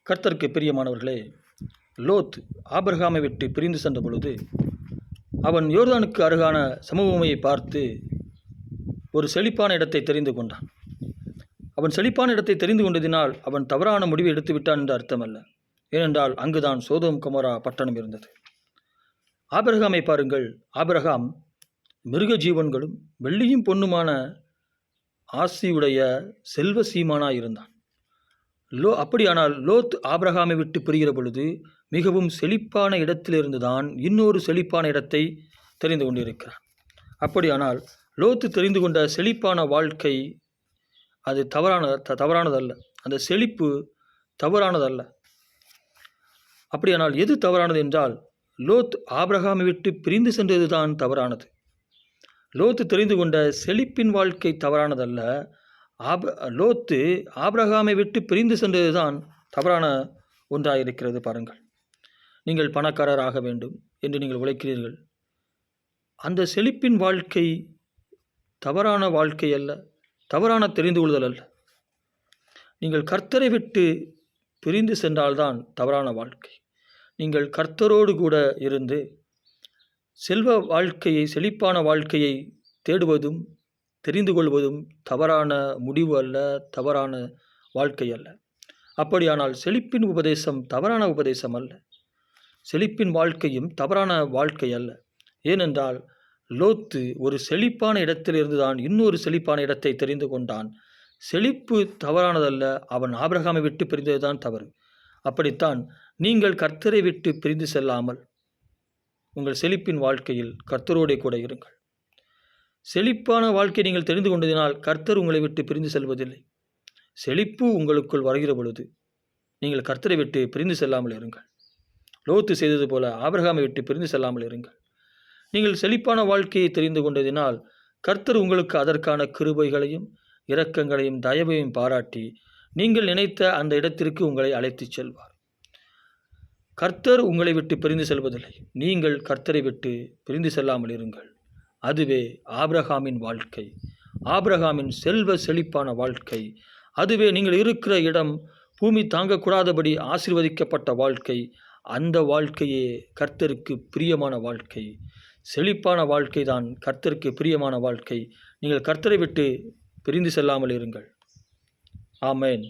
கர்த்தருக்கு பிரியமானவர்களே, லோத் ஆபிரகாமை விட்டு பிரிந்து சென்ற பொழுது அவன் யோர்தானுக்கு அருகான சமபூமியை பார்த்து ஒரு செழிப்பான இடத்தை தெரிந்து கொண்டான். அவன் செழிப்பான இடத்தை தெரிந்து கொண்டதினால் அவன் தவறான முடிவை எடுத்து விட்டான் என்று அர்த்தமல்ல. ஏனென்றால் அங்குதான் சோதோம் கொமோரா பட்டணம் இருந்தது. ஆபிரகாமை பாருங்கள். ஆபிரகாம் மிருக ஜீவன்களும் வெள்ளியும் பொன்னுமான ஆசியுடைய செல்வ சீமானாய் இருந்தான். அப்படியானால் லோத் ஆபிரகாமை விட்டு பிரிகிற பொழுது மிகவும் செழிப்பான இடத்திலிருந்துதான் இன்னொரு செழிப்பான இடத்தை தெரிந்து கொண்டிருக்கிறான். அப்படியானால் லோத்து தெரிந்து கொண்ட செழிப்பான வாழ்க்கை அது தவறானதல்ல. அந்த செழிப்பு தவறானதல்ல. அப்படியானால் எது தவறானது என்றால், லோத் ஆபிரகாமை விட்டு பிரிந்து சென்றது தான் தவறானது. லோத்து தெரிந்து கொண்ட செழிப்பின் வாழ்க்கை தவறானதல்ல. லோத்து ஆபிரகாமை விட்டு பிரிந்து சென்றது தான் தவறான ஒன்றாயிருக்கிறது. பாருங்கள், நீங்கள் பணக்காரர் ஆக வேண்டும் என்று நீங்கள் உழைக்கிறீர்கள். அந்த செழிப்பின் வாழ்க்கை தவறான வாழ்க்கை அல்ல, தவறான தெரிந்து கொள்ளுதல் அல்ல. நீங்கள் கர்த்தரை விட்டு பிரிந்து சென்றால்தான் தவறான வாழ்க்கை. நீங்கள் கர்த்தரோடு கூட இருந்து செல்வ வாழ்க்கையை, செழிப்பான வாழ்க்கையை தேடுவதும் தெரிந்து கொள்வதும் தவறான முடிவு அல்ல, தவறான வாழ்க்கை அல்ல. அப்படியானால் செழிப்பின் உபதேசம் தவறான உபதேசம் அல்ல, செழிப்பின் வாழ்க்கையும் தவறான வாழ்க்கை அல்ல. ஏனென்றால் லோத்து ஒரு செழிப்பான இடத்திலிருந்து தான் இன்னொரு செழிப்பான இடத்தை தெரிந்து கொண்டான். செழிப்பு தவறானதல்ல, அவன் ஆபிரகாமை விட்டு பிரிந்தது தான் தவறு. அப்படித்தான் நீங்கள் கர்த்தரை விட்டு பிரிந்து செல்லாமல் உங்கள் செழிப்பின் வாழ்க்கையில் கர்த்தரோடே கூட இருங்கள். செழிப்பான வாழ்க்கை நீங்கள் தெரிந்து கொண்டதினால் கர்த்தர் உங்களை விட்டு பிரிந்து செல்வதில்லை. செழிப்பு உங்களுக்குள் வருகிற பொழுது நீங்கள் கர்த்தரை விட்டு பிரிந்து செல்லாமல் இருங்கள். லோத்து செய்தது போல ஆபிரகாமை விட்டு பிரிந்து செல்லாமல் இருங்கள். நீங்கள் செழிப்பான வாழ்க்கையை தெரிந்து கொண்டதினால் கர்த்தர் உங்களுக்கு அதற்கான கிருபைகளையும் இரக்கங்களையும் தயவையும் பாராட்டி நீங்கள் நினைத்த அந்த இடத்திற்கு உங்களை அழைத்து செல்வார். கர்த்தர் உங்களை விட்டு பிரிந்து செல்வதில்லை. நீங்கள் கர்த்தரை விட்டு பிரிந்து செல்லாமல் இருங்கள். அதுவே ஆபிரகாமின் வாழ்க்கை, ஆபிரகாமின் செல்வ செழிப்பான வாழ்க்கை. அதுவே நீங்கள் இருக்கிற இடம் பூமி தாங்கக்கூடாதபடி ஆசீர்வதிக்கப்பட்ட வாழ்க்கை. அந்த வாழ்க்கையே கர்த்தருக்கு பிரியமான வாழ்க்கை. செழிப்பான வாழ்க்கை தான் கர்த்தருக்கு பிரியமான வாழ்க்கை. நீங்கள் கர்த்தரை விட்டு பிரிந்து செல்லாமல் இருங்கள். ஆமென்.